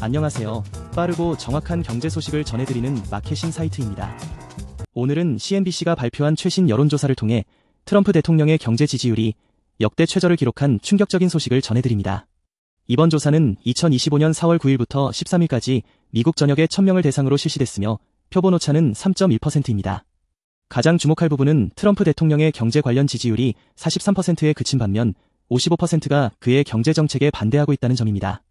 안녕하세요. 빠르고 정확한 경제 소식을 전해드리는 마케신 사이트입니다. 오늘은 CNBC가 발표한 최신 여론조사를 통해 트럼프 대통령의 경제 지지율이 역대 최저를 기록한 충격적인 소식을 전해드립니다. 이번 조사는 2025년 4월 9일부터 13일까지 미국 전역의 1000명을 대상으로 실시됐으며 표본 오차는 3.1%입니다. 가장 주목할 부분은 트럼프 대통령의 경제 관련 지지율이 43%에 그친 반면 55%가 그의 경제 정책에 반대하고 있다는 점입니다.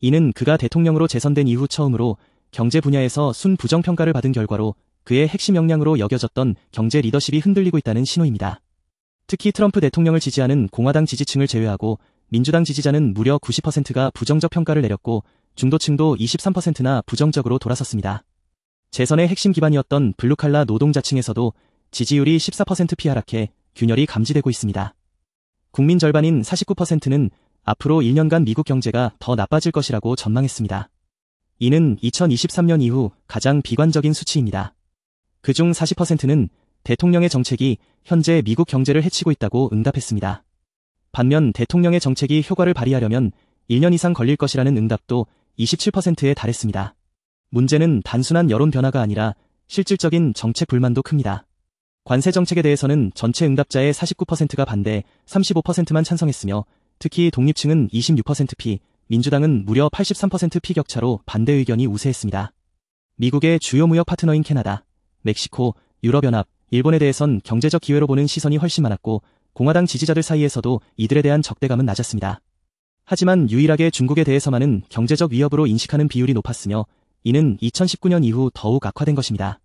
이는 그가 대통령으로 재선된 이후 처음으로 경제 분야에서 순부정평가를 받은 결과로 그의 핵심 역량으로 여겨졌던 경제 리더십이 흔들리고 있다는 신호입니다. 특히 트럼프 대통령을 지지하는 공화당 지지층을 제외하고 민주당 지지자는 무려 90%가 부정적 평가를 내렸고 중도층도 23%나 부정적으로 돌아섰습니다. 재선의 핵심 기반이었던 블루칼라 노동자층에서도 지지율이 14%피 하락해 균열이 감지되고 있습니다. 국민 절반인 49%는 앞으로 1년간 미국 경제가 더 나빠질 것이라고 전망했습니다. 이는 2023년 이후 가장 비관적인 수치입니다. 그중 40%는 대통령의 정책이 현재 미국 경제를 해치고 있다고 응답했습니다. 반면 대통령의 정책이 효과를 발휘하려면 1년 이상 걸릴 것이라는 응답도 27%에 달했습니다. 문제는 단순한 여론 변화가 아니라 실질적인 정책 불만도 큽니다. 관세 정책에 대해서는 전체 응답자의 49%가 반대, 35%만 찬성했으며 특히 독립층은 26%피, 민주당은 무려 83%피 격차로 반대 의견이 우세했습니다. 미국의 주요 무역 파트너인 캐나다, 멕시코, 유럽연합, 일본에 대해선 경제적 기회로 보는 시선이 훨씬 많았고 공화당 지지자들 사이에서도 이들에 대한 적대감은 낮았습니다. 하지만 유일하게 중국에 대해서만은 경제적 위협으로 인식하는 비율이 높았으며 이는 2019년 이후 더욱 악화된 것입니다.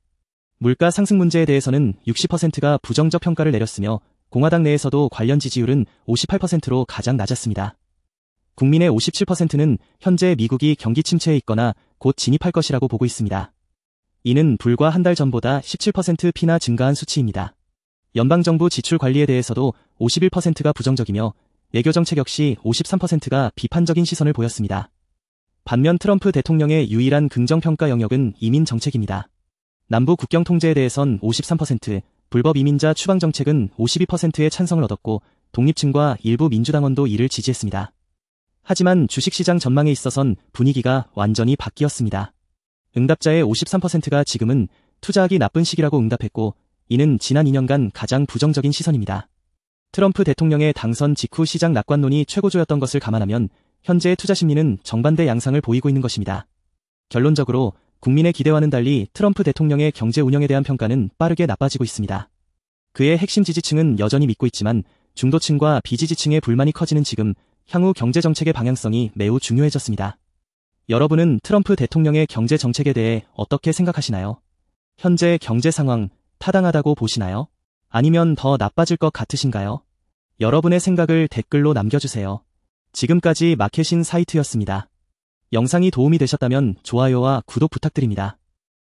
물가 상승 문제에 대해서는 60%가 부정적 평가를 내렸으며 공화당 내에서도 관련 지지율은 58%로 가장 낮았습니다. 국민의 57%는 현재 미국이 경기 침체에 있거나 곧 진입할 것이라고 보고 있습니다. 이는 불과 한 달 전보다 17%피나 증가한 수치입니다. 연방정부 지출 관리에 대해서도 51%가 부정적이며 외교 정책 역시 53%가 비판적인 시선을 보였습니다. 반면 트럼프 대통령의 유일한 긍정평가 영역은 이민 정책입니다. 남부 국경 통제에 대해선 53%, 불법 이민자 추방 정책은 52%의 찬성을 얻었고 독립층과 일부 민주당원도 이를 지지했습니다. 하지만 주식시장 전망에 있어선 분위기가 완전히 바뀌었습니다. 응답자의 53%가 지금은 투자하기 나쁜 시기라고 응답했고 이는 지난 2년간 가장 부정적인 시선입니다. 트럼프 대통령의 당선 직후 시장 낙관론이 최고조였던 것을 감안하면 현재의 투자 심리는 정반대 양상을 보이고 있는 것입니다. 결론적으로 국민의 기대와는 달리 트럼프 대통령의 경제 운영에 대한 평가는 빠르게 나빠지고 있습니다. 그의 핵심 지지층은 여전히 믿고 있지만 중도층과 비지지층의 불만이 커지는 지금 향후 경제 정책의 방향성이 매우 중요해졌습니다. 여러분은 트럼프 대통령의 경제 정책에 대해 어떻게 생각하시나요? 현재 경제 상황 타당하다고 보시나요? 아니면 더 나빠질 것 같으신가요? 여러분의 생각을 댓글로 남겨주세요. 지금까지 마케신 사이트였습니다. 영상이 도움이 되셨다면 좋아요와 구독 부탁드립니다.